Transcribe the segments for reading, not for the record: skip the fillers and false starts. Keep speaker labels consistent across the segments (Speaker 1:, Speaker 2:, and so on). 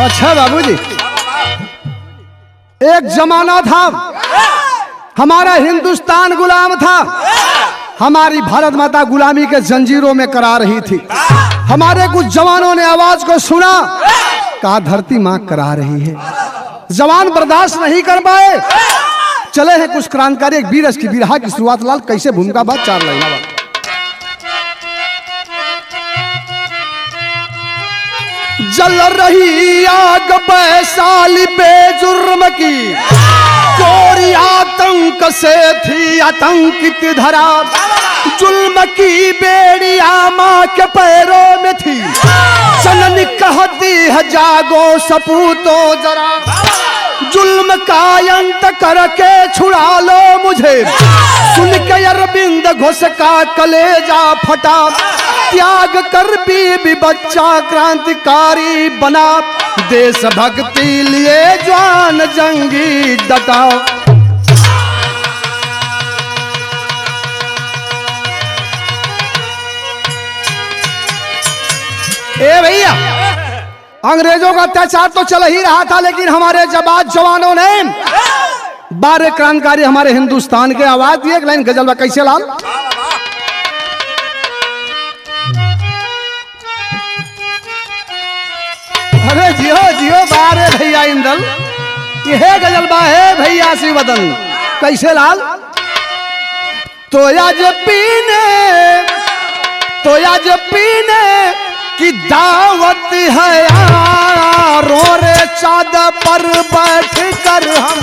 Speaker 1: अच्छा बाबूजी, एक जमाना था हमारा हिंदुस्तान गुलाम था, हमारी भारत माता गुलामी के जंजीरों में करा रही थी। हमारे कुछ जवानों ने आवाज को सुना, कहा धरती मां करा रही है। जवान बर्दाश्त नहीं कर पाए, चले हैं कुछ क्रांतिकारी एक वीर की बिरहा की शुरुआत लाल कैसे भूमिका बात 4 लाइन बाद। जल रही आग वैशाली बेजुर्म की, चोरी आतंक से थी आतंकित धरा, जुल्म की बेड़िया माँ के पैरों में थी, जननी कहती है जागो सपूतो जरा, जुल्म का अंत करके छुड़ा लो मुझे, सुन के अरविंद घोष का कलेजा फटा, त्याग कर भी बच्चा क्रांतिकारी बना, देश भक्ति लिए जवान जंगी डटा। ए भैया, अंग्रेजों का अत्याचार तो चल ही रहा था, लेकिन हमारे जवानों ने 12 क्रांतिकारी हमारे हिंदुस्तान के आवाज दिए। एक लाइन गजल कैसे लाल। अरे जियो जियो बारे भैया इंदल, यह गजल बा है भैया सी वतन कैसे लाल। तो आज पीने की दावत है यारो रे, चाँद पर बैठ कर हम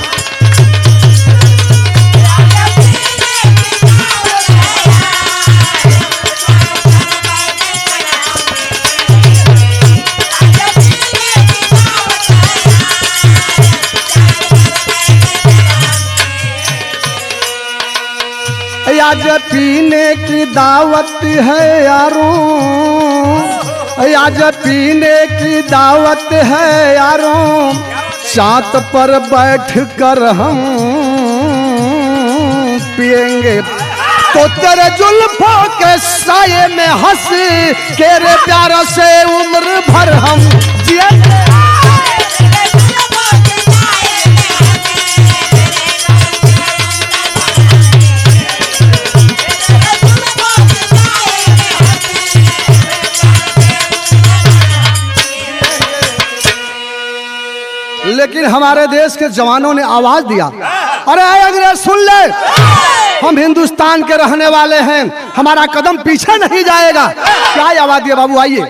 Speaker 1: आज पीने की दावत है यारों, आज पीने की दावत है यारों, चाँद पर बैठ कर हम पिएंगे, तो तेरे जुल्फों के साये में हंस के रे प्यार से उम्र भर हम जिएंगे। लेकिन हमारे देश के जवानों ने आवाज दिया, अरे अंग्रेज सुन ले, हम हिंदुस्तान के रहने वाले हैं, हमारा कदम पीछे नहीं जाएगा। क्या आवाज दिया बाबू, आइए।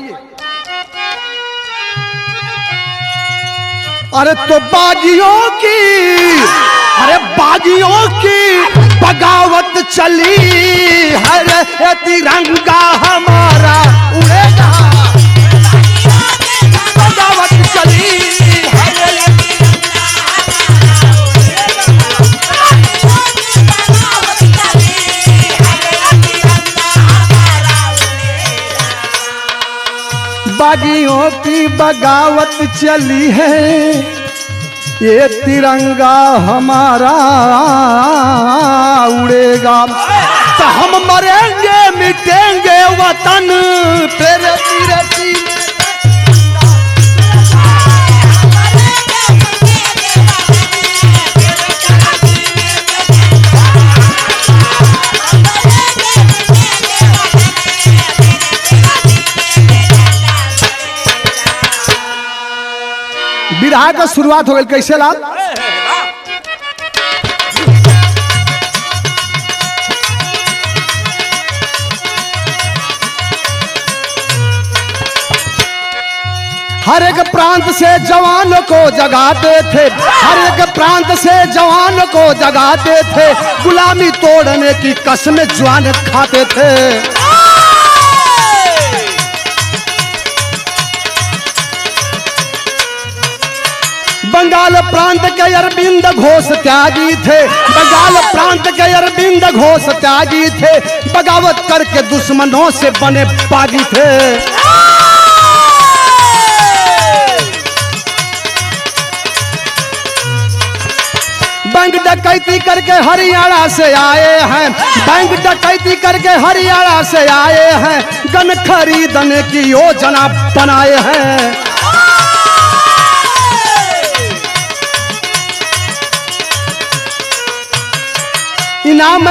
Speaker 1: अरे तो बागियों की बगावत चली, हरे तिरंगा हमारा उड़ेगा, बगावत चली बागियों की बगावत चली है, ये तिरंगा हमारा उड़ेगा, तो हम मरेंगे मिटेंगे वतन तेरे तेरे सीने। बिरहा का शुरुआत हो गई कैसे लाल। हर एक प्रांत से जवानों को जगाते थे, हर एक प्रांत से जवानों को जगाते थे, गुलामी तोड़ने की कसम जवान खाते थे। बंगाल प्रांत के अरविंद घोष त्यागी थे, बंगाल प्रांत के अरविंद घोष त्यागी थे, बगावत करके दुश्मनों से बने बागी थे। बैंक डकैती करके हरियाणा से आए हैं, बैंक डकैती करके हरियाणा से आए हैं, गन खरीदने की योजना बनाए हैं। इनाम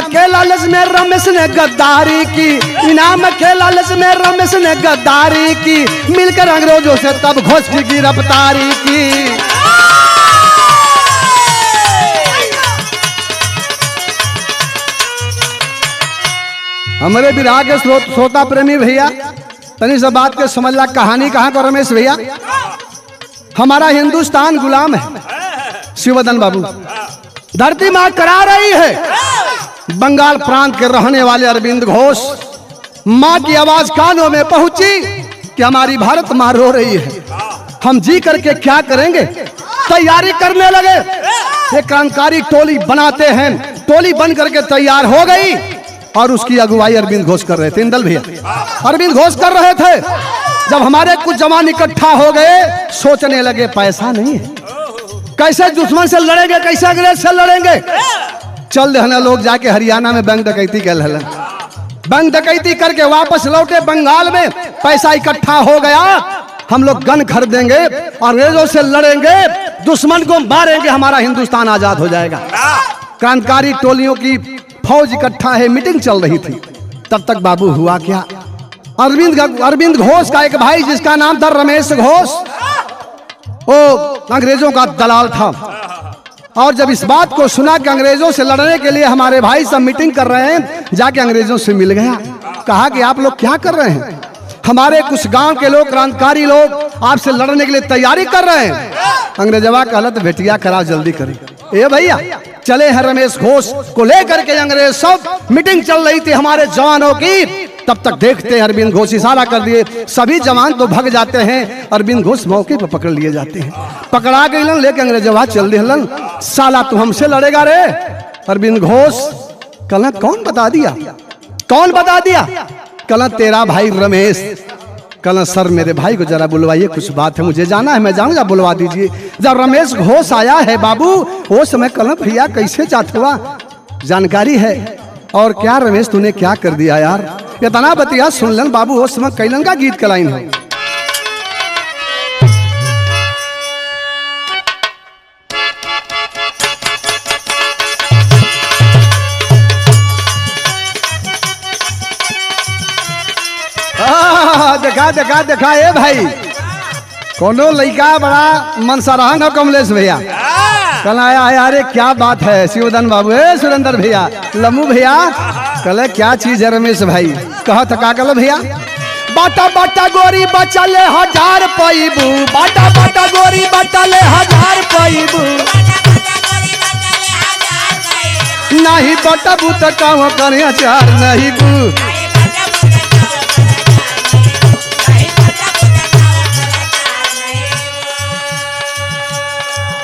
Speaker 1: के लालच में रमेश ने गद्दारी की, इनाम के लालच में रमेश ने गद्दारी की, मिलकर अंग्रेजों से तब घोष की गिरफ्तारी की। हमारे विराह के श्रोता प्रेमी भैया तनी सब बात के समझ ला, कहानी कहाँ का रमेश भैया। हमारा हिंदुस्तान गुलाम है शिवदन बाबू, धरती मां करा रही है। बंगाल प्रांत के रहने वाले अरविंद घोष, मां की आवाज कानों में पहुंची कि हमारी भारत मां रो रही है, हम जी करके क्या करेंगे। तैयारी करने लगे, ये क्रांतिकारी टोली बनाते हैं, टोली बन करके तैयार हो गई और उसकी अगुवाई अरविंद घोष कर रहे थे। इंदल भैया अरविंद घोष कर रहे थे। जब हमारे कुछ जवान इकट्ठा हो गए, सोचने लगे पैसा नहीं है, कैसे दुश्मन से लड़ेंगे, कैसे अंग्रेज से लड़ेंगे। चल देना लोग जाके हरियाणा में बैंक डकैती कर लेना, बैंक डकैती करके वापस लौटे बंगाल में, पैसा इकट्ठा हो गया, हम लोग गन खरीदेंगे, अंग्रेजों से लड़ेंगे, दुश्मन को मारेंगे, हमारा हिंदुस्तान आजाद हो जाएगा। क्रांतिकारी टोलियों की फौज इकट्ठा है, मीटिंग चल रही थी। तब तक बाबू हुआ क्या, अरविंद घोष का एक भाई जिसका नाम था रमेश घोष, वो अंग्रेजों का दलाल था। और जब इस बात को सुना कि अंग्रेजों से लड़ने के लिए हमारे भाई सब मीटिंग कर रहे हैं, जाके अंग्रेजों से मिल गया, कहा कि आप लोग क्या कर रहे हैं, हमारे कुछ गांव के लोग, क्रांतिकारी लोग आपसे लड़ने के लिए तैयारी कर रहे हैं। अंग्रेजवा कहला तो बेटिया करा, जल्दी करें। ए भैया चले हैं रमेश घोष को लेकर के, अंग्रेज सब मीटिंग चल रही थी हमारे जवानों की। तब तक देखते हैं अरविंद घोष इशारा कर दिए, सभी जवान तो भाग जाते हैं, अरविंद घोष मौके पर पकड़ लिए जाते हैं। पकड़ा गए लेके अंग्रेजवा चल दिलन, साला तू हमसे लड़ेगा रे। अरविंद घोष कहला कौन बता दिया, कौन बता दिया, कहला तेरा भाई रमेश। कहला सर मेरे भाई को जरा बुलवाइए, कुछ बात है, मुझे जाना है, मैं जाऊंगा, बुलवा दीजिए। जब रमेश घोष आया है बाबू, वो समय कहला भैया कैसे चाहते हुआ, जानकारी है। और क्या रमेश तूने क्या कर दिया यार, इतना बतिया सुन लन बाबू। वो समय कैलन का गीत कलाइन है, देखा देखा देखा ए भाई, कोनो लड़का बड़ा मनसरहंग है कमलेश भैया। कल आया है, अरे क्या बात है शिवदन बाबू, सुरेंद्र भैया, लम्बू भैया, कल क्या चीज है रमेश भाई, कहा थका कल भैया। बाटा बाटा गोरी बचले 1000 पैबू, बाटा बाटा गोरी बचले 1000 पैबू, नहीं बटबू तो कहूँ करे अचार नहीं बू।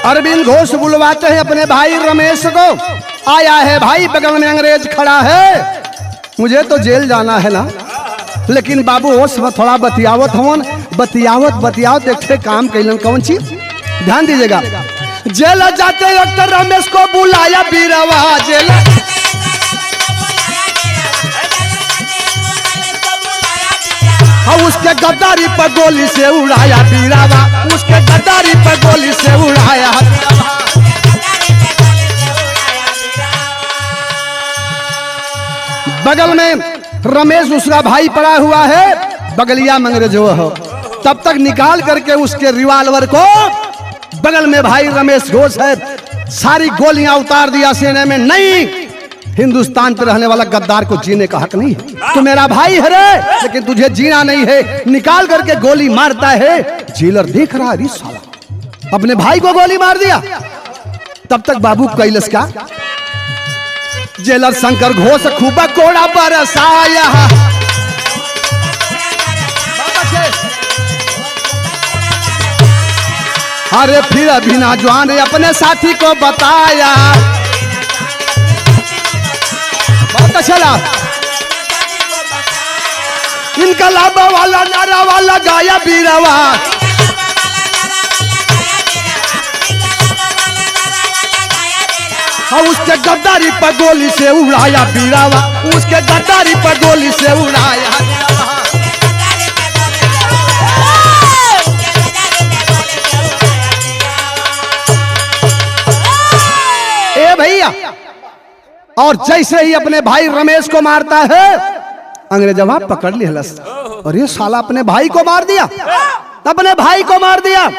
Speaker 1: अरविंद घोष बुलवाते हैं अपने भाई रमेश को, आया है भाई, बगल में अंग्रेज खड़ा है, मुझे तो जेल जाना है ना। लेकिन बाबू होश में थोड़ा बतियावत होन, बतियावत देखते काम कैलन कौन चीज, ध्यान दीजिएगा। जेल जाते वक्त रमेश को बुलाया बीरवा, जेल उसके गद्दारी पर गोली से उड़ाया बीरावा, उसके गद्दारी पर गोली से उड़ाया। बगल में रमेश उसका भाई पड़ा हुआ है, बगलिया में अंग्रेज हो। तब तक निकाल करके उसके रिवाल्वर को, बगल में भाई रमेश घोष है, सारी गोलियां उतार दिया सीने में। नहीं, हिंदुस्तान पर रहने वाला गद्दार को जीने का हक नहीं है, तो मेरा भाई है रे, लेकिन तुझे जीना नहीं है। निकाल करके गोली मारता है, जेलर देख रहा है, साला अपने भाई को गोली मार दिया। तब तक बाबू कैलस का, जेलर शंकर घोष खूब कोड़ा बरसाया, अरे फिर बिना जवान अपने साथी को बताया। बहुत अच्छा लगा, इनका लाभा वाला नारा वाला गाया बीरवा, और उसके गद्दारी पर गोली से उड़ाया बीरावा, उसके गद्दारी पर गोली से उड़ाया। ए भैया और जैसे ही अपने भाई रमेश को मारता है, अंग्रेजवा पकड़ लिया। और ये साला अपने भाई को मार दिया, अपने भाई को मार दिया।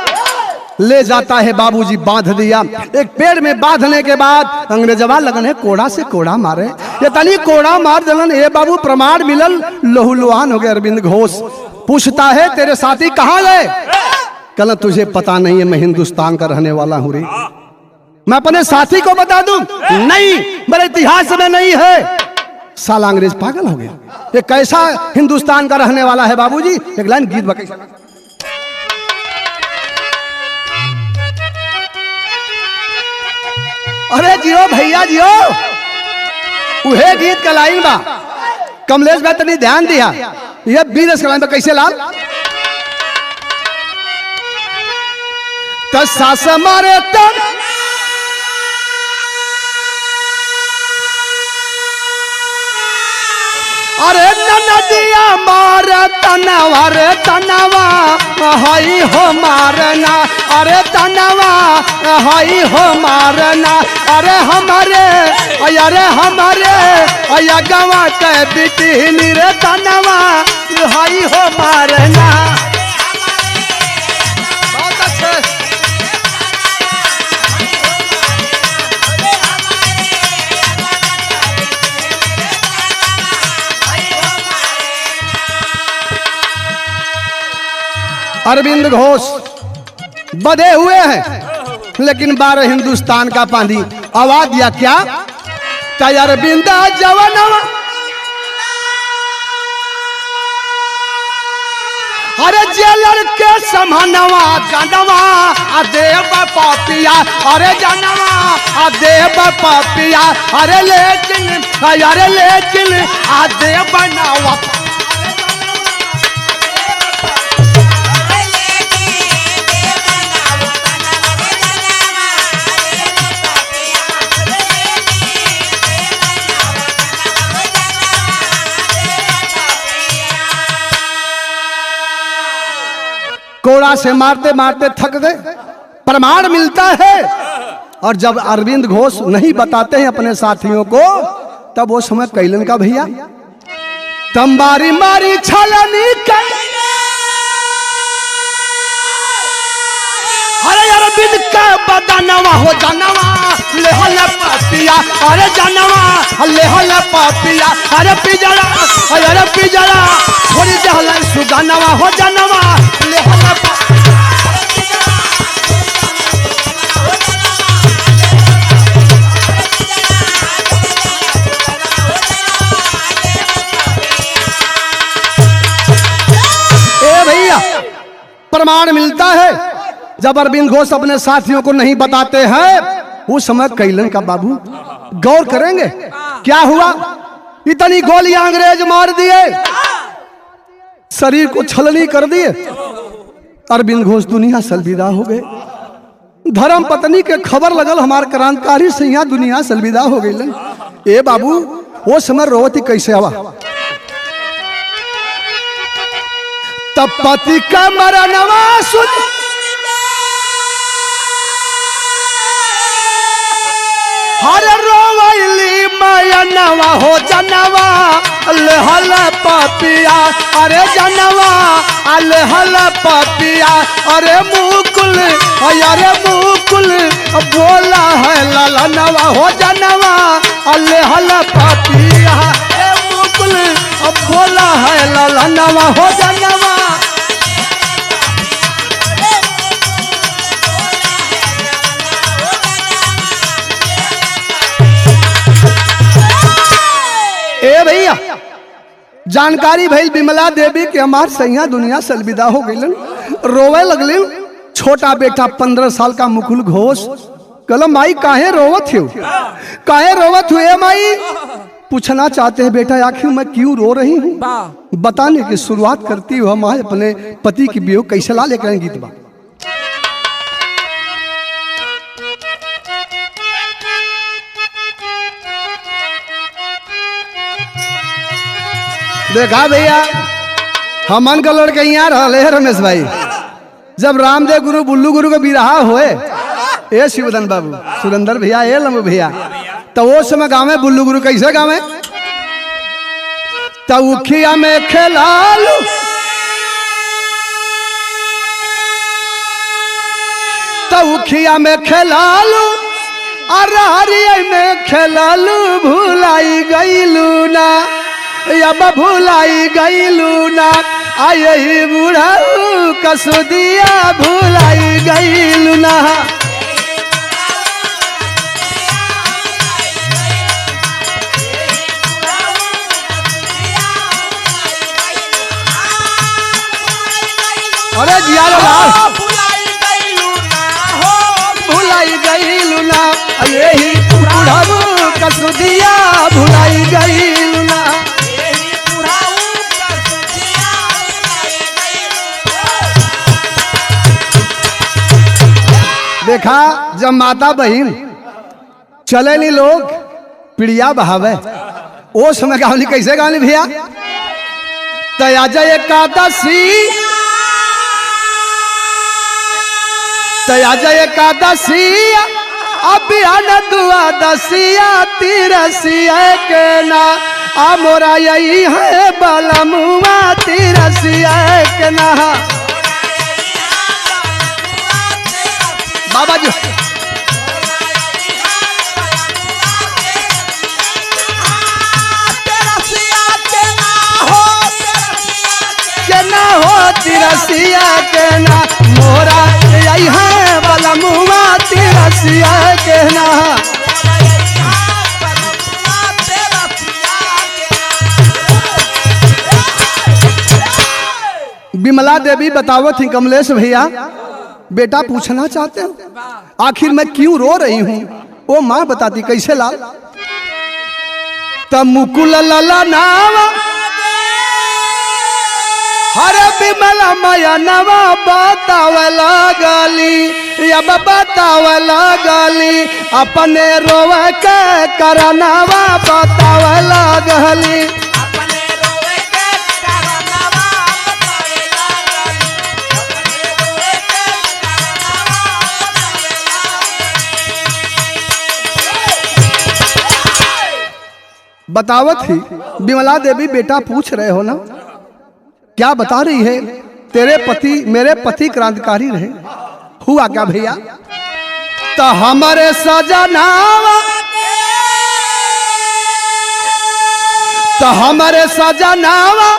Speaker 1: ले जाता है बाबूजी, बांध दिया एक पेड़ में। बांधने के बाद अंग्रेजवा लगन है कोड़ा से कोड़ा मारे। ये तनी कोड़ा मार दलन, ए बाबू प्रमाण मिलल, लहूलुहान हो गए अरविंद घोष। पूछता है तेरे साथी कहाँ गए? कल तुझे पता नहीं है मैं हिंदुस्तान का रहने वाला हूँ रे, मैं अपने साथी को बता दूं? नहीं, मेरे इतिहास में नहीं है। साला अंग्रेज पागल हो गया, ये कैसा हिंदुस्तान का रहने वाला है बाबूजी? एक लाइन गीत बके। अरे जियो भैया जियो, उहे गीत का लाइन बा। कमलेश भाई तनी ध्यान दिया, ये बीरस का लाइन बा। कैसे लाल? तो सास मारे तन, अरे नदिया मार तनवा रे तनवा हई हो मारना, अरे तनवा हई हो मारना। अरे हमारे अया गवा के बिटिनी रे तनवा हई हो मारना। बहुत अच्छे। अरविंद घोष बधे हुए हैं, लेकिन 12 हिंदुस्तान का पानी आवाज दिया क्या? अरविंद जवानवा, अरे जेलर के समानवा जानवा देव पापिया, अरे जानवा देव पापिया। अरे लेकिन देव बनावा। कोड़ा से मारते मारते थक गए, प्रमाण मिलता है। और जब अरविंद घोष नहीं बताते हैं अपने साथियों को, तब वो समय कैलन का भैया तंबारी मारी छलनी कर। अरे अरविंद का बदनवा हो जानवा लेहल पापिया, अरे जानवा लेहल पापिया। अरे पिजरा, अरे पिजरा थोड़ी जहल सुगनवा हो जानवा लेहल। प्रमाण मिलता है जब अरविंद घोष अपने साथियों को नहीं बताते हैं, उस समय कैलन का बाबू गौर करेंगे क्या हुआ। इतनी गोलियां अंग्रेज मार दिए, शरीर को छलनी कर दिए। अरविंद घोष दुनिया से अलविदा हो गए। धर्म पत्नी के खबर लगल हमार क्रांतिकारी सैया दुनिया से अलविदा हो गई। ए बाबू वो समय रोवती कैसे आवा? तब पति का मरनवा सुन, हर रोवैली मयनवा हो जनवा अलहल पापिया। अरे जनवा अलहल पापिया। अरे मुकुल, अरे मुकुल बोला है ललनवा हो जनवा अलहल पापिया। मुकुल बोला है ललनवा हो जनवा। ए भैया जानकारी भइल विमला देवी के हमार सैया दुनिया से अलविदा हो गई। रोवे लगले छोटा बेटा 15 साल का मुकुल घोष। कहला माई काहे रोवत हो, काहे रोवत हुए माई? पूछना चाहते हैं बेटा आखिर मैं क्यों रो रही हूँ? बताने की शुरुआत करती हूँ माँ अपने पति की वियोग कैसे ला लेकर गीत बा। देखा भैया हमन का लड़के यहाँ रहे रमेश भाई, जब रामदेव गुरु बुल्लू गुरु को बिरहा होए, ए शिवदन बाबू, सुरेंद्र भैया, ए लम्बू भैया, तो वो समय गावे बुल्लू गुरु कैसे गावे? तउखिया में खेलालू तउखिया में खेलालू अरहरिया में खेलालू भुलाई गईलू ना अब भुलाई गईलू ना आई बुढ़ाऊ कसुदिया भुलाई गईलू ना। अरे जिया लाल भुलाई गईलू ना यही बुढ़ाऊ कसुदिया भुलाई गईलू ना। देखा जब माता बहन चले नहीं लोग पिड़िया बहावे वो समय गावली कैसे गावली भैया? तयाजा एकादशी तयाजा एकादशी अभियान द्वादशिया तिरसिया के ना मोरा यही है बलमुआ तिरसिया के ना। बाबा जी तिरसिया के ना मोरा यही है बलमुआ तिरसिया के ना। विमला देवी बतावत थी कमलेश भैया बेटा पूछना चाहते हो आखिर मैं क्यों रो रही हूँ? वो माँ बताती कैसे लाल? तब मुकुल लला नावा हरे विमला माया नवा बतावला गाली अब बतावला गाली अपने रोवे के करनवा बतावला गाली। बतावत ही विमला देवी बेटा पूछ रहे हो ना क्या बता रही है? तेरे पति मेरे पति क्रांतिकारी रहे। हुआ क्या भैया? तो हमारे सजनावा तो हमारे सजनावा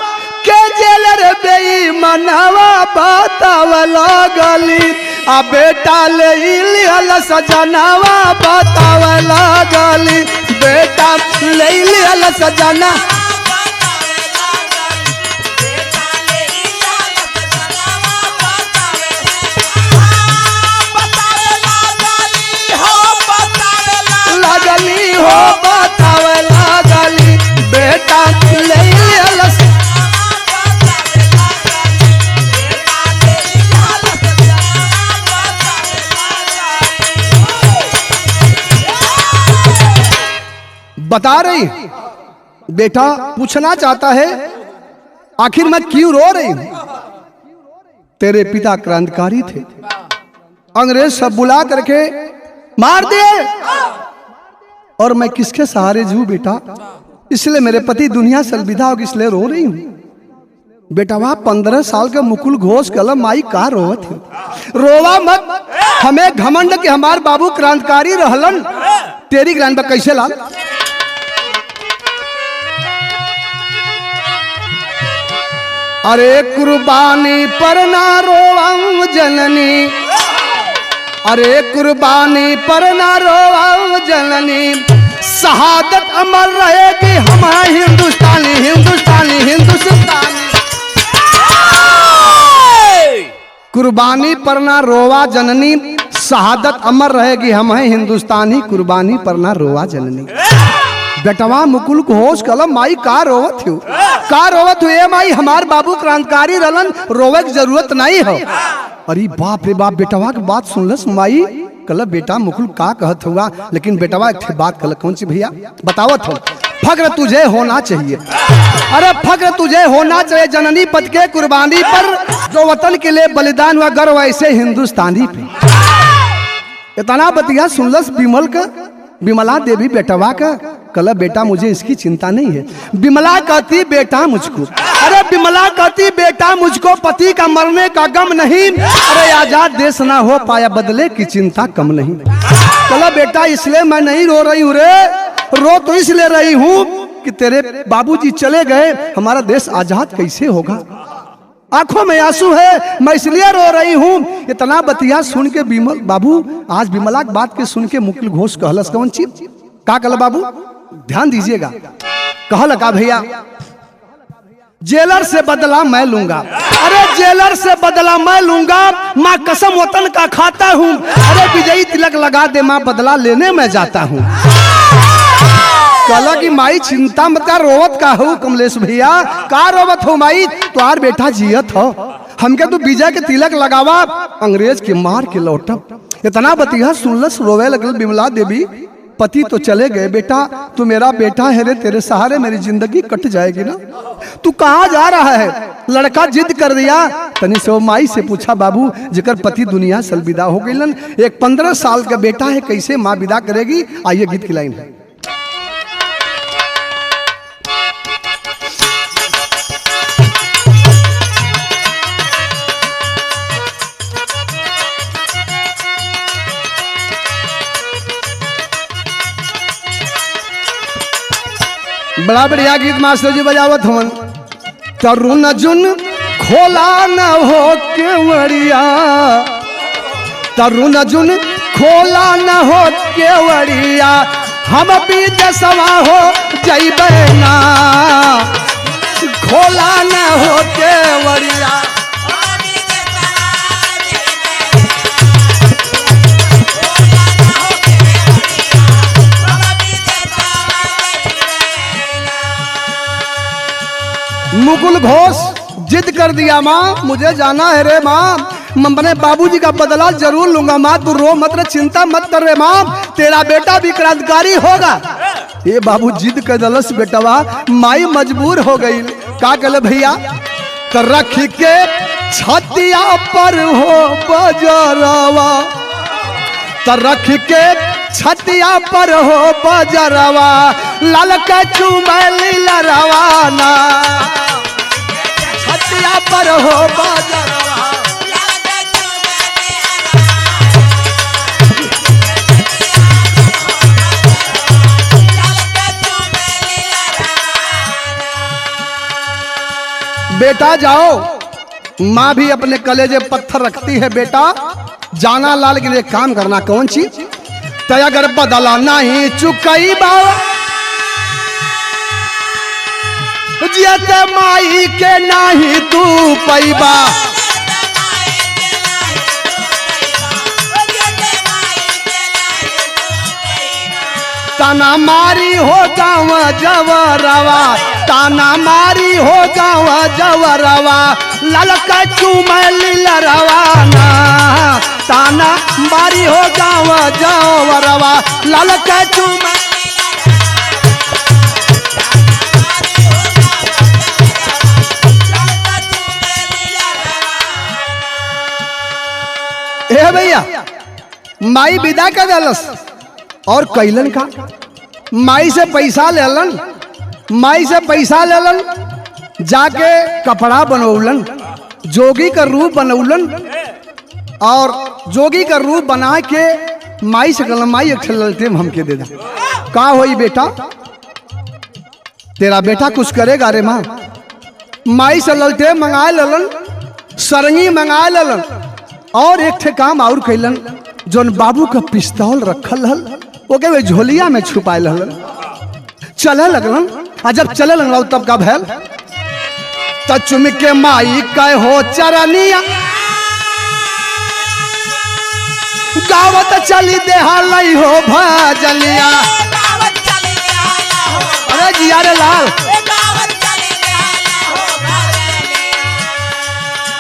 Speaker 1: के जेलर बेईमानवा बतावला गली आ बेटा ले लिहल सजनावा बतावला गली बेटा ले लिहल सजना। गली हो बतावला गली बेटा ले लिहल बता रही बेटा पूछना चाहता है आखिर मैं क्यों रो रही हूं? तेरे पिता क्रांतिकारी थे, अंग्रेज सब बुला करके मार दिए और मैं किसके सहारे जीऊं बेटा? इसलिए मेरे पति दुनिया से अलविदा हो इसलिए रो रही हूं। बेटा वह 15 साल का मुकुल घोष कलम माई का रोवत है। रोवा मत, हमें घमंड के हमार बाबू क्रांतिकारी रहलन। तेरी ग्रांड कैसे लाल? अरे कुर्बानी पर ना रोवाऊं जननी, अरे कुर्बानी पर ना रोवाऊं जननी, शहादत अमर रहेगी हमारे हिंदुस्तानी हिंदुस्तानी हिंदुस्तानी। कुर्बानी पर ना रोवा जननी, शहादत अमर रहेगी हमें हिंदुस्तानी, कुर्बानी पर ना रोवा जननी। बेटवा मुकुल घोष कलम माई का रोवत हो, का रोवत हो? ये माई हमार बाबू क्रांतिकारी रलन, रोवे की जरूरत नहीं हो। अरे बाप रे बाप, बेटवा की बात सुनलस माई। कल बेटा मुकुल का कहत हुआ, लेकिन बेटवा एक बात कल कौन सी भैया बतावत हो? फक्र तुझे होना चाहिए, अरे फक्र तुझे होना चाहिए जननी पद के कुर्बानी पर, जो वतन के लिए बलिदान हुआ गर्व ऐसे हिंदुस्तानी पे। इतना बतिया सुनलस विमल का विमला देवी बेटवा का कल बेटा मुझे इसकी चिंता नहीं है। विमला कहती बेटा मुझको, अरे विमला कहती बेटा मुझको पति का मरने का गम नहीं, अरे आजाद देश ना हो पाया बदले की चिंता कम नहीं। कल बेटा इसलिए मैं नहीं रो रही हूँ रे, रो तो इसलिए रही हूँ कि तेरे बाबूजी चले गए, हमारा देश आजाद कैसे होगा। आंखों में आंसू है, मैं इसलिए रो रही हूँ। इतना बतिया सुन के विमल बाबू आज विमला की बात के सुन के मुकुल घोष कहलस कौन चीज का कल बाबू ध्यान दीजिएगा। कहल का भैया जेलर से बदला मैं लूंगा, अरे जेलर से बदला मैं लूंगा, माँ कसम वतन का खाता हूँ, अरे विजयी तिलक लगा दे माँ बदला लेने मैं जाता हूँ। कला की माई चिंता मत कर, रोवत का हो कमलेश भैया, का रोवत हो माई, तुहार बेटा जियत हो, हमके तू विजय के तिलक लगावा अंग्रेज के मार के लौटब। इतना बतिया सुनलस रोवे लगल विमला देवी, पति तो चले गए, बेटा तू मेरा बेटा है रे, तेरे सहारे मेरी जिंदगी कट जाएगी ना, तू कहाँ जा रहा है। लड़का जिद कर दिया, तनी से माई से पूछा बाबू जेकर पति दुनिया से अलविदा हो गई, एक 15 साल का बेटा है, कैसे माँ विदा करेगी। आइए गीत की लाइन है। बड़ा बढ़िया गीत मास्टर जी बजावत हवन। तरुण जुन खोला न हो केवड़िया, तरुण जुन खोला न हो केवड़िया, हम विदेशवा हो जइबे ना, खोला न हो केवड़िया। मुकुल घोष जिद कर दिया, माँ मुझे जाना है रे माँ, मैंने बाबूजी का बदला जरूर लूंगा, माँ तू रो मत रे, चिंता मत कर रे माँ, तेरा बेटा भी क्रांतिकारी होगा। ये बाबू जिद कर दलस बेटवा, माई मजबूर हो गई। का कल भैया तो रख के छतिया पर हो बजरवा, तो रख के छतिया पर हो बजरवा, लाल के चुमैली लरवाना, छतिया पर हो बजरवा। बेटा जाओ, माँ भी अपने कलेजे पत्थर रखती है, बेटा जाना लाल के लिए काम करना। कौन चीज तय अगर बदला नहीं चुकई बाबा, जियत माई के नहीं तू पैबा, ताना मारी हो गाँव जवरवा, ताना मारी हो गाँव जवरवा, ललका चुमैली लरवाना, ताना मारी हो गाँव जवरवा, ललका चुमैली। ए भैया माई विदा कर दलस और कैलन का माई से पैसा लेलन, माई से पैसा लेलन, जाके कपड़ा बनौलन, जोगी का रूप बनौलन, और जोगी का रूप बना के माई से कहलन माई एक ललटेम हमके दे दा। का होई बेटा तेरा बेटा कुछ करेगा रे माँ। माई से ललटेम मंगा लेलन, सरंगी मंगा लेलन, और एक ठे काम और कैलन, जोन बाबू का पिस्तौल रखल हल ओके वे झोलिया में छुपाए रहलन। चले लगलन, आ जब चले लगल तब का भैल त चुम के माई कह हो चरनिया, गावत चली देहालई हो भजनिया। अरे जिया रे लाल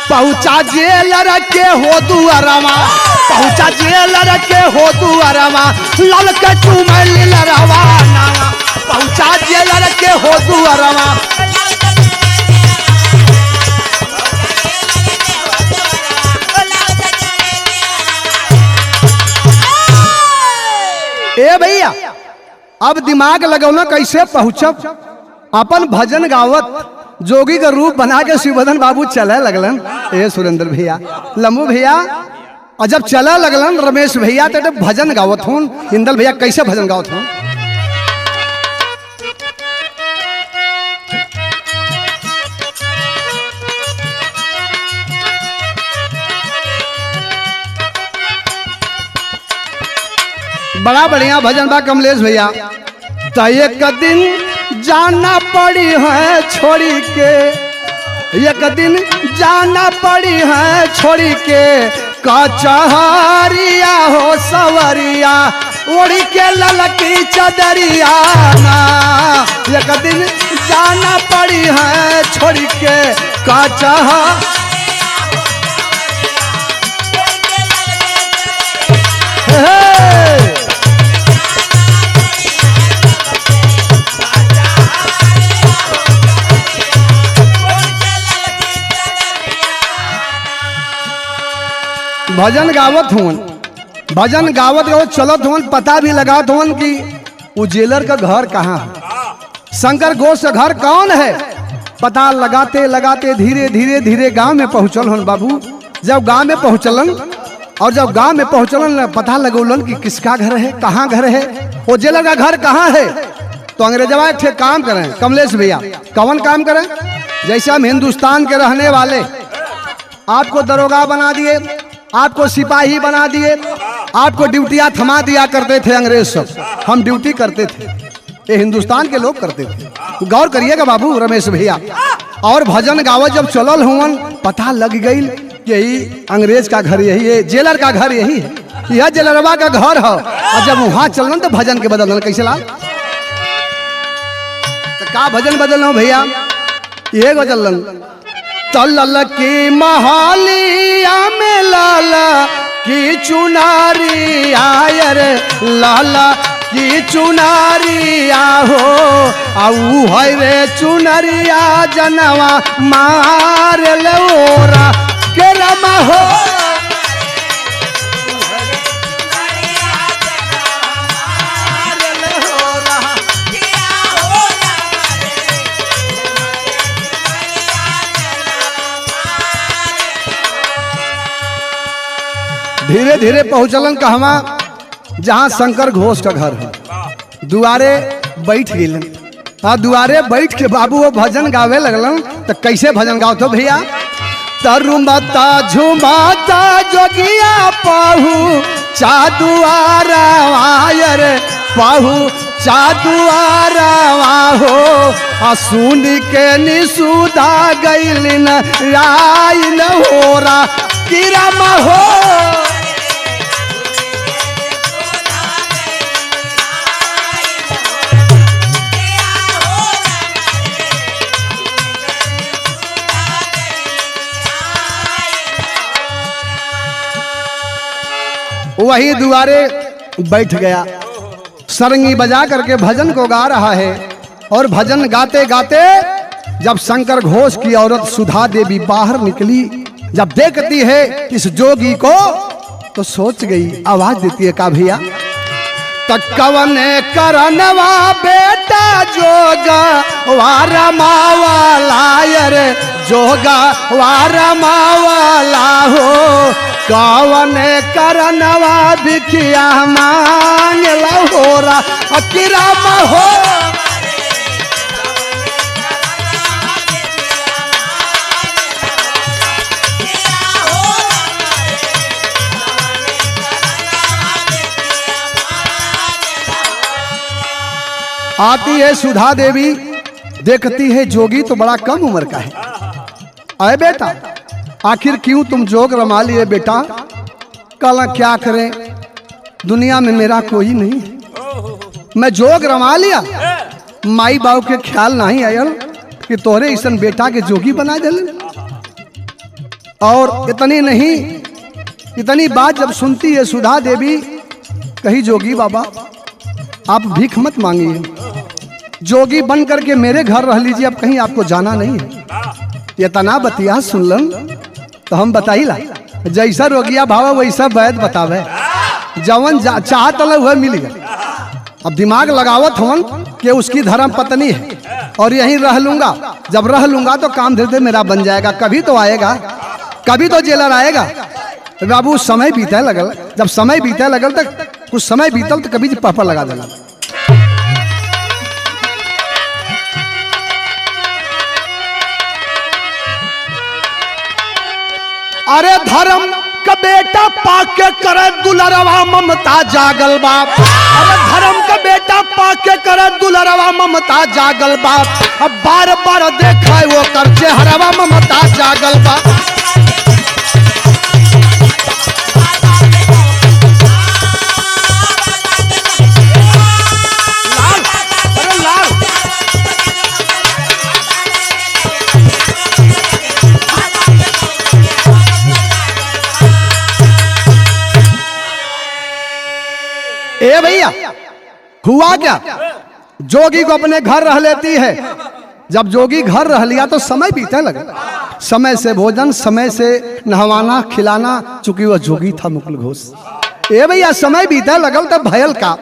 Speaker 1: पहुँचा जेलर के हो दुआरमा, पहुँचा जेलर के हो दुआरमा, लाल के चुमैली लरवाना, पहुँचा जेलर के हो दुआरमा। ए भैया अब दिमाग लगौना कैसे पहुंचब, अपन भजन गावत जोगी का रूप बना के शिवधन बाबू चले लगलन। ए सुरेंद्र भैया, लम्बू भैया, और जब चला लगलन रमेश भैया तो भजन गावत हूँ। इंदल भैया कैसे भजन गावत हूँ? बड़ा बढ़िया भजन बा कमलेश भैया। तो एक दिन जाना पड़ी है छोड़ी के, एक दिन जाना पड़ी है छोड़ी के कचहरिया हो सवरिया ओढ़ी के ललकी चदरिया ना। एक दिन जाना पड़ी है छोड़ी के कचहरिया। भजन गावत हूँ, भजन गावत गावत चलत हूँ, पता भी लगात हूँ कि वो जेलर का घर कहाँ है, शंकर घोष का घर कौन है। पता लगाते लगाते धीरे धीरे धीरे गांव में पहुँचल हन बाबू। जब गांव में पहुँचलन और जब गांव में पहुँचलन पता लगौलन कि किसका घर है, कहाँ घर है, वो जेलर का घर कहाँ है। तो अंग्रेजवा एक काम करें कमलेश भैया, कौन काम करें? जैसे हम हिंदुस्तान के रहने वाले, आपको दरोगा बना दिए, आपको सिपाही बना दिए, आपको ड्यूटियां थमा दिया करते थे अंग्रेज सब। हम ड्यूटी करते थे, ये हिंदुस्तान के लोग करते थे। गौर करिएगा बाबू रमेश भैया। और भजन गावत जब चलल हुवन पता लग गई यही अंग्रेज का घर यही है, जेलर का घर यही है, यह जेलरवा का घर है। और जब वहां चलन तो भजन के बदलन कैसे ला, तो का भजन बदल भैया? ये बदलन तल की महालिया में लाला की चुनारी आयर, लाला की चुनारिया हो आऊ है रे चुनरिया जनवा मार लोरा के रमा हो। धीरे धीरे पहुंचलन कहवा, जहां शंकर घोष का घर है। दुआरे बैठ गए, हाँ दुआरे बैठ के बाबू वो भजन गावे लगलन। तो कैसे भजन गाओ तो भैया? तरुमता झुमाता जोगिया पाहू चादुआरा वायर, पाहू चादुआरा हो सुन के निसुदा गैलिन राय न होरा किरम हो। वही दुआरे बैठ गया, सरंगी बजा करके भजन को गा रहा है। और भजन गाते गाते जब शंकर घोष की औरत सुधा देवी बाहर निकली, जब देखती है इस जोगी को तो सोच गई, आवाज देती है का भैया तकवन करनवा बेटा जोगा वारा मावाला रे, जोगा वारा मावाला हो कवन करनवा बिखिया मांग लहोरा अकिराम हो। आती है सुधा देवी, देखती है जोगी तो बड़ा कम उम्र का है। अरे बेटा आखिर क्यों तुम जोग रमा लिए बेटा? कल क्या करें, दुनिया में मेरा कोई नहीं, मैं जोग रमा लिया, माई बाबू के ख्याल नहीं आयल कि तोरे ऐसन बेटा के जोगी बना दे। और इतनी नहीं, इतनी बात जब सुनती है सुधा देवी, कही जोगी बाबा आप भीख मत मांगिए, जोगी बन करके मेरे घर रह लीजिए, अब कहीं आपको जाना नहीं है। ये तना बतिया सुनलन तो हम बताइला, जैसा रोगिया भावा वैसा वैद बतावे, जवन चाहत वह मिल गया। अब दिमाग लगावत हवन कि उसकी धर्म पत्नी है और यहीं रह लूंगा, जब रह लूंगा तो काम धीरे धीरे मेरा बन जाएगा, कभी तो आएगा, कभी तो जेलर आएगा। बाबू समय बीते लगल, जब समय बीते लगल तक कुछ समय बीतल तो कभी पापड़ लगा देना। अरे धर्म का बेटा पाके करे दुलरवा ममता जागल बाप, अरे धर्म का बेटा पाके करे दुलरवा ममता जागल बाप, अब बार बार देखा वो कर चेहरवा ममता जागल बाप। ए भैया हुआ क्या, जोगी को अपने घर रह लेती है, जब जोगी घर रह लिया तो समय बीतने लगा, समय से भोजन, समय से नहवाना खिलाना, चूंकि वह जोगी था मुकुल घोष। ए भैया समय बीतने लगल तब भयल का,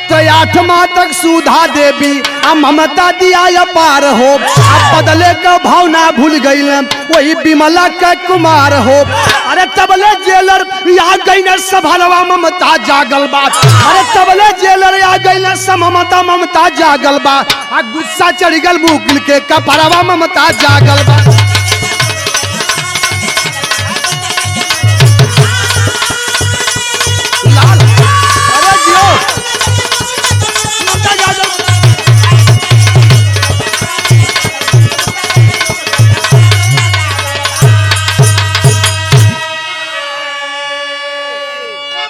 Speaker 1: तो 8 माह तक सुधा देवी ममता दिया पार हो, अब बदले का भावना भूल गई वही बिमला का कुमार हो। अरे तबले जेलर आ गई न सभलवा ममता जागल बा, अरे तबले जेलर आ गई न सममता ममता जागल बा, आ गुस्सा चढ़ गल मुकुल के कपरवा ममता जागल बा। लाल अरे जियो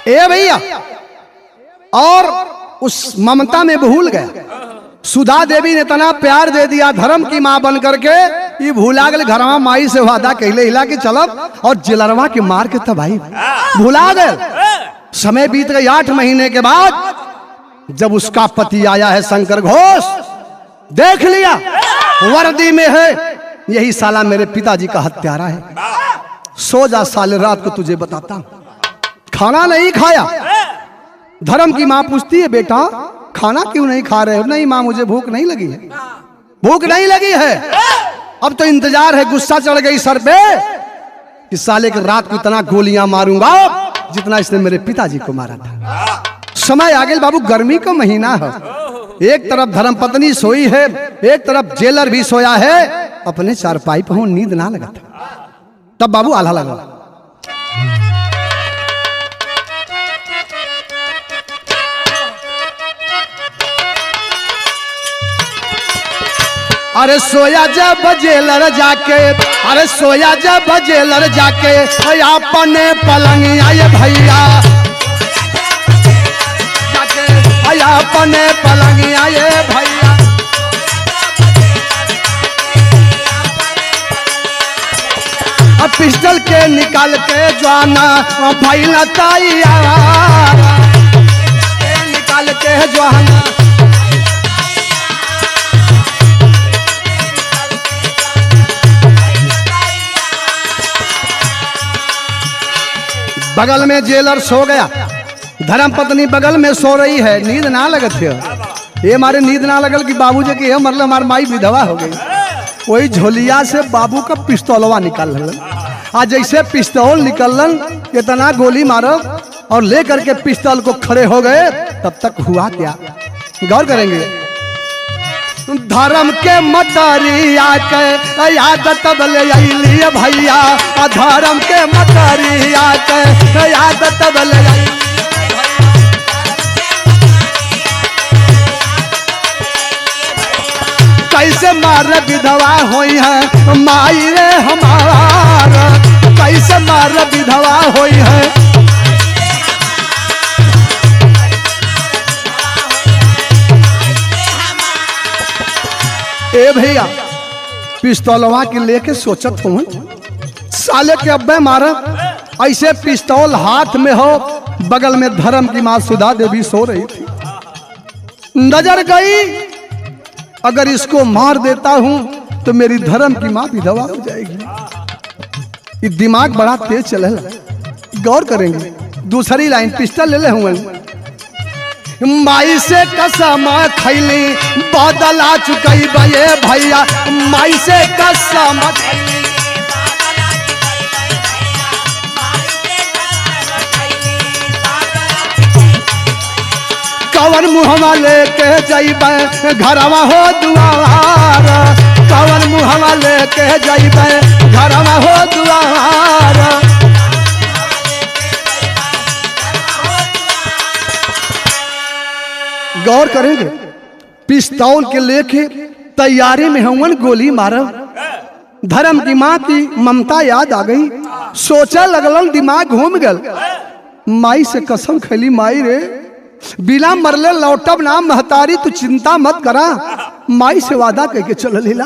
Speaker 1: ए भैया, और उस ममता में भूल गया, सुधा देवी ने इतना प्यार दे दिया धर्म की मां बन करके, ये भूला गए घरवा माई से वादा कहले हिला के चलब और जेलरवा के मार के तबाही भूला गए। समय बीत गए 8 महीने के बाद जब उसका पति आया है शंकर घोष, देख लिया वर्दी में है, यही साला मेरे पिताजी का हत्यारा है, सो जा साले रात को तुझे बताता हूं। खाना नहीं खाया, धर्म की मां पूछती है बेटा खाना क्यों नहीं खा रहे हो? नहीं मां मुझे भूख नहीं लगी है, भूख नहीं लगी है। अब तो इंतजार है, गुस्सा चढ़ गई सर पे कि साले की रात को इतना गोलियां मारूंगा जितना इसने मेरे पिताजी को मारा था। समय आ गया बाबू, गर्मी का महीना है, एक तरफ धर्म पत्नी सोई है, एक तरफ जेलर भी सोया है, अपने चारपाई पर नींद ना लगा था। तब बाबू आल्हा लगा, अरे सोया जब जेलर जाके, अरे सोया जब जेलर जाके अपने पलंग आए भैया जाके अपने पलंग आए भैया, अब पिस्टल के निकाल के जाना भैया तैयार, निकाल के जाना बगल में जेलर सो गया, धर्म पत्नी बगल में सो रही है, नींद ना लगत है। ये मारे नींद ना लगल कि बाबू जी की मतलब हमार माई विधवा हो गई। वही झोलिया से बाबू का पिस्तौलवा निकाल आज जैसे पिस्तौल निकलन इतना गोली मारो और लेकर के पिस्तौल को खड़े हो गए, तब तक हुआ क्या गौर करेंगे। धर्म के मतरिया के याद तबले लिए भैया, धर्म के मतरिया के याद तबले कैसे मार विधवा होई है माई रे हमारा, कैसे मार विधवा होई है। ए भैया पिस्तौलवा के लेके सोचत हूँ साले के अब्बे मारा, ऐसे पिस्तौल हाथ में हो, बगल में धर्म की मां सुधा देवी सो रही थी। नजर गई अगर इसको मार देता हूं तो मेरी धर्म की मां विधवा हो जाएगी। ये दिमाग बड़ा तेज चलेगा, गौर करेंगे। दूसरी लाइन पिस्टल ले ले हुए, माई से कसम खैली बदला चुकई बे भैया, माई से कसम कवन मुहवा लेके जइबे घरवा हो दुआर, कवन मुहवा लेके जइबे घरवा हो दुआर। गौर करेंगे, पिस्तौल के लेके तैयारी में हवन गोली मारब। धर्म की माँ की ममता याद आ गई, सोचा लगलन दिमाग घूम गल। माई से कसम खैली, माई रे बिना मरले लौटब ना महतारी, तू चिंता मत करा। माई से वादा कह के चल लीला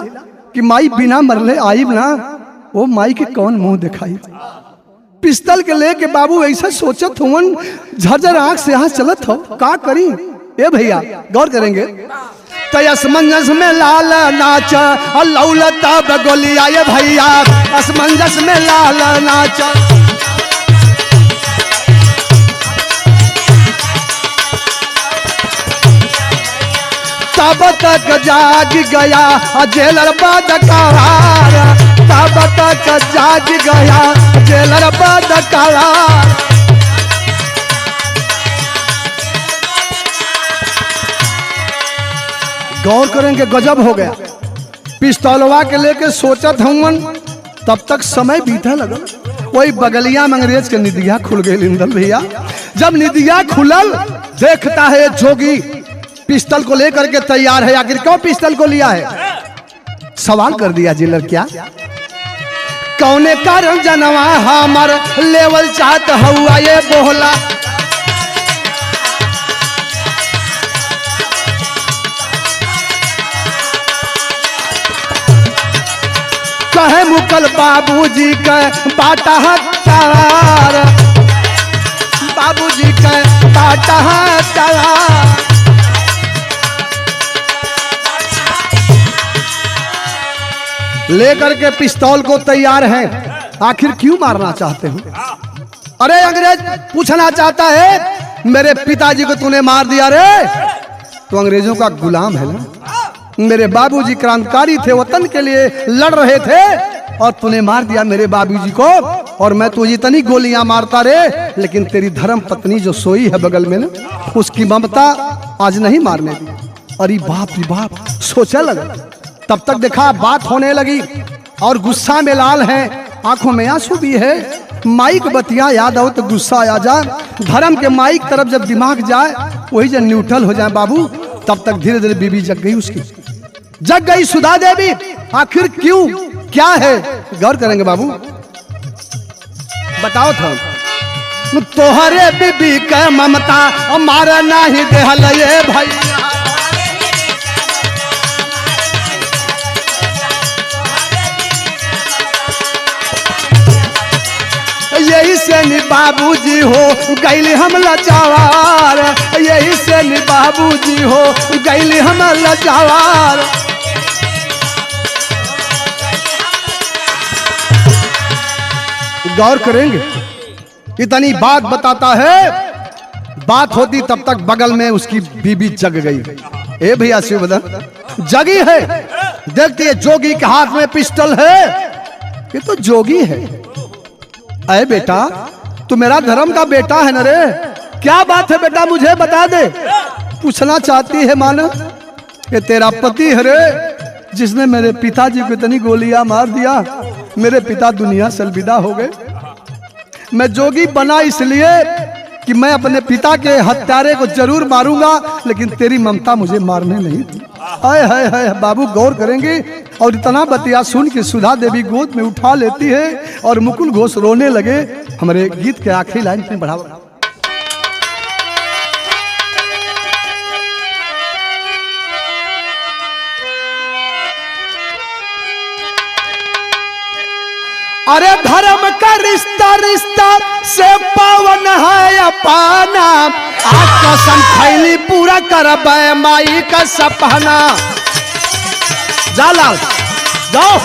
Speaker 1: कि माई बिना मरले आईब ना। वो माई के कौन मुंह दिखाई, पिस्तल के लेके बाबू ऐसा सोचत हुवन, झरझर आंख से यहाँ चलत हो, का करी। ए भैया गौर करेंगे, असमंजस में लाल नाच लौलता बगोलिया, ये भैया असमंजस में लाल नाच। तब तक जाग गया जेलर बदकार, तब तक जाग गया जेलर बदकार। गौर करेंगे, गजब हो गया। पिस्तौलवा के लेके सोचत हूँ, तब तक समय बीता लगा। वही बगलिया में अंग्रेज के निदिया खुल गई इंदल भैया। जब निदिया खुलल, देखता है जोगी पिस्तल को लेकर के तैयार है। आखिर क्यों पिस्तल को लिया है? सवाल कर दिया जेलर, क्या कौने कारण जनवा हमर लेवल चाहत हुआ ये बोला। कहे मुकल बाबूजी के बाटा हत्यार, बाबूजी के बाटा हत्यार। लेकर के पिस्तौल को तैयार हैं। आखिर क्यों मारना चाहते हो? अरे अंग्रेज पूछना चाहता है, मेरे पिताजी को तूने मार दिया रे। तो अंग्रेजों का गुलाम है ना। मेरे बाबूजी क्रांतिकारी थे, वतन के लिए लड़ रहे थे, और तूने मार दिया मेरे बाबूजी को। और मैं तुझे इतनी गोलियां मारता रे, लेकिन तेरी धर्म पत्नी जो सोई है बगल में ना, उसकी ममता आज नहीं मारने दी। अरे बाप रे बाप, सोचा लगा। तब तक देखा बात होने लगी, और गुस्सा में लाल है, आंखों में आंसू भी है। माइक बतिया याद आओ तो गुस्सा आ जाए। धर्म के माइक तरफ जब दिमाग जाए, वही जब न्यूट्रल हो जाए बाबू, तब तक धीरे धीरे बीबी जग गई, उसकी जग गई सुधा देवी। आखिर क्यों, क्या है? गौर करेंगे बाबू, बताओ था। तोहरे बीबी के ममता मारा नहीं देहल ये भाई, यही से नी बाबूजी हो गैली हम लाचार, यही से नी बाबूजी हो गैली हम लाचार। गौर करेंगे, इतनी बात बताता है। बात होती तब तक बगल में उसकी बीबी जग गई। ए भैया शिवबदन जगी है, देखती है जोगी के हाथ में पिस्टल है। ये तो जोगी है। अरे बेटा, तू मेरा धर्म का बेटा है न रे, क्या बात है बेटा, मुझे बता दे। पूछना चाहती है माना, ये तेरा पति है रे, जिसने मेरे पिताजी को इतनी गोलियां मार दिया। मेरे पिता दुनिया से अलविदा हो गए। मैं जोगी बना इसलिए कि मैं अपने पिता के हत्यारे को जरूर मारूंगा, लेकिन तेरी ममता मुझे मारने नहीं थी। हाय हाय हाय बाबू, गौर करेंगे। और इतना बतिया सुन के सुधा देवी गोद में उठा लेती है, और मुकुल घोष रोने लगे। हमारे गीत के आखिरी लाइन में बढ़ावा। अरे धर्म का रिश्ता रिश्ता से पावन है अपाना, आज कसम खैली पूरा करब माई का सपना। जा लाल जाओ।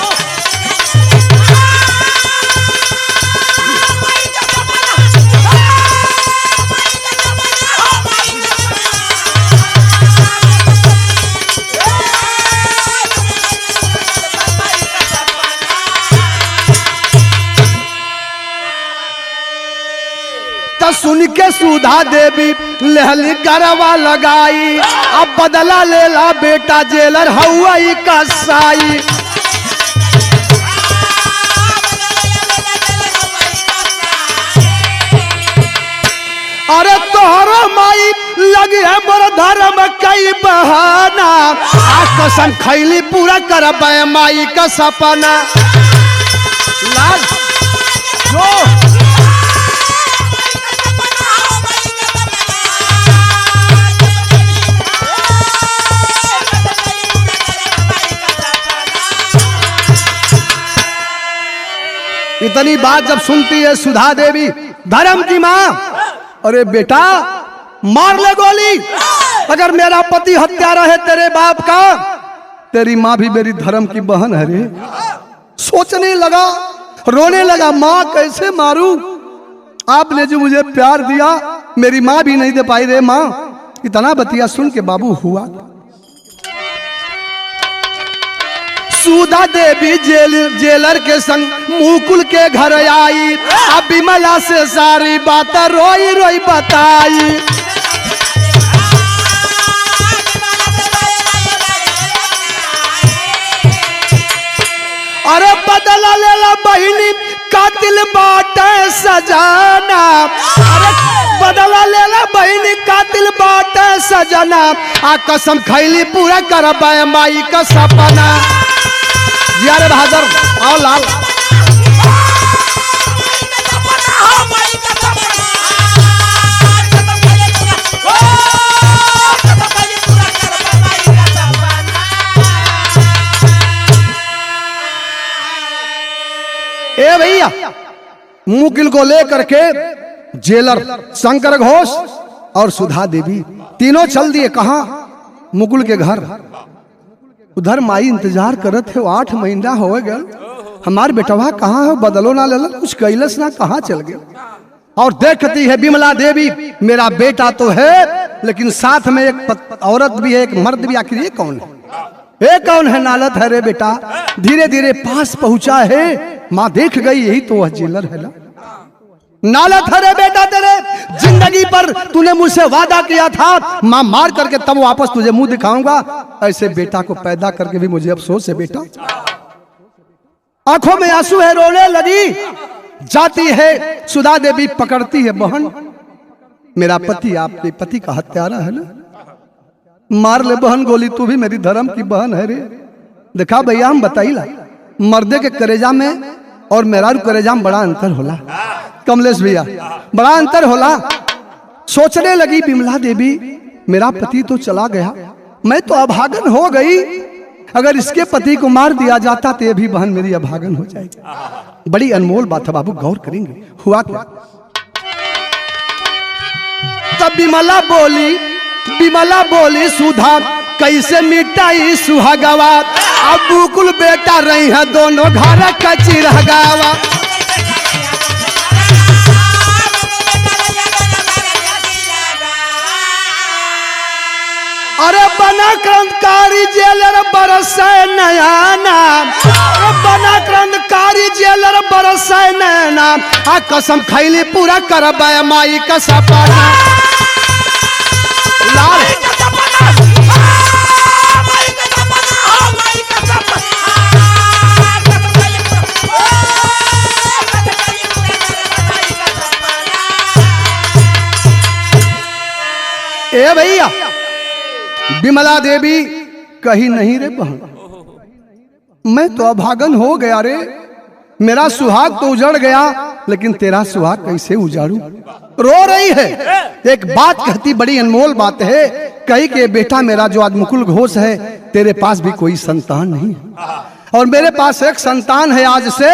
Speaker 1: तो सुन के सुधा देवी लहली गरवा लगाई, अब बदला लेला बेटा जेलर हवा कसाई। अरे तोहरो माई लगी है मोर धर्म कई बहाना, आ कसम खैली पूरा करब माई का सपना। लाल जो इतनी बात जब सुनती है सुधा देवी धर्म की माँ, अरे बेटा मार ले गोली, अगर मेरा पति हत्यारा है तेरे बाप का, तेरी माँ भी मेरी धर्म की बहन है रे। सोचने लगा, रोने लगा, माँ कैसे मारूं, आपने जो मुझे प्यार दिया मेरी माँ भी नहीं दे पाई रे माँ। इतना बतिया सुन के बाबू हुआ। सुधा देवी जेलर के संग मुकुल के घर आई, अब विमला से सारी बात रोई रोई बताई। अरे बदला लेला बहिनी कातिल बाटे सजाना, अरे बदला लेला बहिनी कातिल बाटे सजना, आ कसम खैली पूरा करब माई का सपना। यार बहादुर आओ लाल। ए भैया मुकिल को लेकर के जेलर शंकर घोष और सुधा देवी तीनों चल दिए कहां? मुकुल के घर। उधर माई इंतजार करत है, 8 महीना हो गया, हमार बेटवा कहाँ है, बदलो ना लेला, कुछ कैलस ना, कहाँ चल गया। और देखती है विमला देवी मेरा बेटा तो है, लेकिन साथ में एक औरत भी है, एक मर्द भी, आखिर ये कौन है, ये कौन है? नालत है रे बेटा। धीरे धीरे पास पहुंचा है, माँ देख गई यही तो वह जेलर है ना। नालत है रे बेटा, तेरे जिंदगी पर तूने मुझसे वादा किया था, मां मार करके तब वापस तुझे मुंह दिखाऊंगा, ऐसे बेटा को पैदा करके भी मुझे अफसोस है बेटा। आंखों में आंसू है, रोने लगी। जाती है सुधा देवी, पकड़ती है, बहन मेरा पति आपके पति का हत्यारा है ना, मार ले बहन गोली, तू भी मेरी धर्म की बहन है रे। देखा भैया हम बताइला, मर्दे के करेजा में और मेरारू करेजा में बड़ा अंतर होला कमलेश भैया, बड़ा अंतर होला। सोचने लगी विमला देवी मेरा पति तो चला गया, मैं तो अभागन हो गई, अगर इसके पति को मार दिया जाता तो ये भी बहन मेरी अभागन हो जाएगी। बड़ी अनमोल बात है बाबू, गौर करेंगे। हुआ क्या? तब विमला बोली सुधा कैसे मिटाई सुहागवा, अब मुकुल बेटा रही है दोनों घर कच्ची रह गावा। अरे बना क्रांतिकारी जेलर बरसे नया नाम, बना क्रांतिकारी जेलर बरसे नया नाम, आ कसम खैली पूरा करब माई का सपना। लाल ए भैया विमला देवी कही नहीं रे बहन, मैं तो अभागन हो गया रे, मेरा सुहाग तो उजड़ गया, लेकिन तेरा सुहाग कैसे उजाड़ू? रो रही है। एक बात कहती, बड़ी अनमोल बात है, कही कि बेटा मेरा जो आज मुकुल घोष है, तेरे पास भी कोई संतान नहीं है और मेरे पास एक संतान है, आज से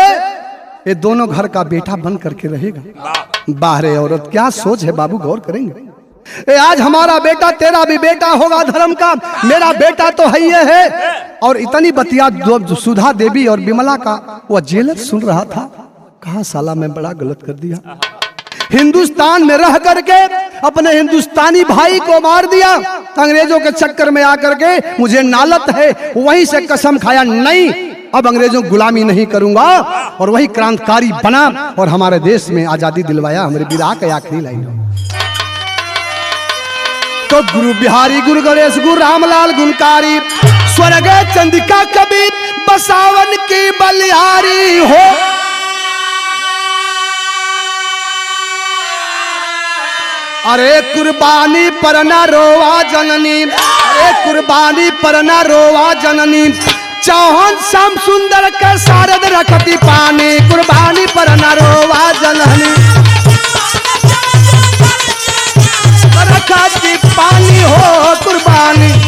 Speaker 1: ये दोनों घर का बेटा बन करके रहेगा। बाहरे औरत क्या सोच है बाबू, गौर करेंगे। ए आज हमारा बेटा तेरा भी बेटा होगा धर्म का, मेरा बेटा तो है ये है। और इतनी बतिया सुधा देवी और विमला का वह जेलर सुन रहा था, कहा साला मैं बड़ा गलत कर दिया, हिंदुस्तान में रह करके अपने हिंदुस्तानी भाई को मार दिया, अंग्रेजों के चक्कर में आकर के मुझे नालत है, वहीं से कसम खाया नहीं अब अंग्रेजों की गुलामी नहीं करूंगा। और वही क्रांतिकारी बना और हमारे देश में आजादी दिलवाया। हमारे विरह का आखिरी लाइन तो गुरु बिहारी गुरु गणेश गुरु रामलाल गुणकारी स्वर्ग चंदिका कबीर बसावन की बलिहारी हो। अरे कुर्बानी पर न रोवा जननी, अरे कुर्बानी पर न रोवा जननी, चौहान श्याम सुंदर का शारद रखती पानी। कुर्बानी पर न रोवा जननी रखती पानी हो कुर्बानी।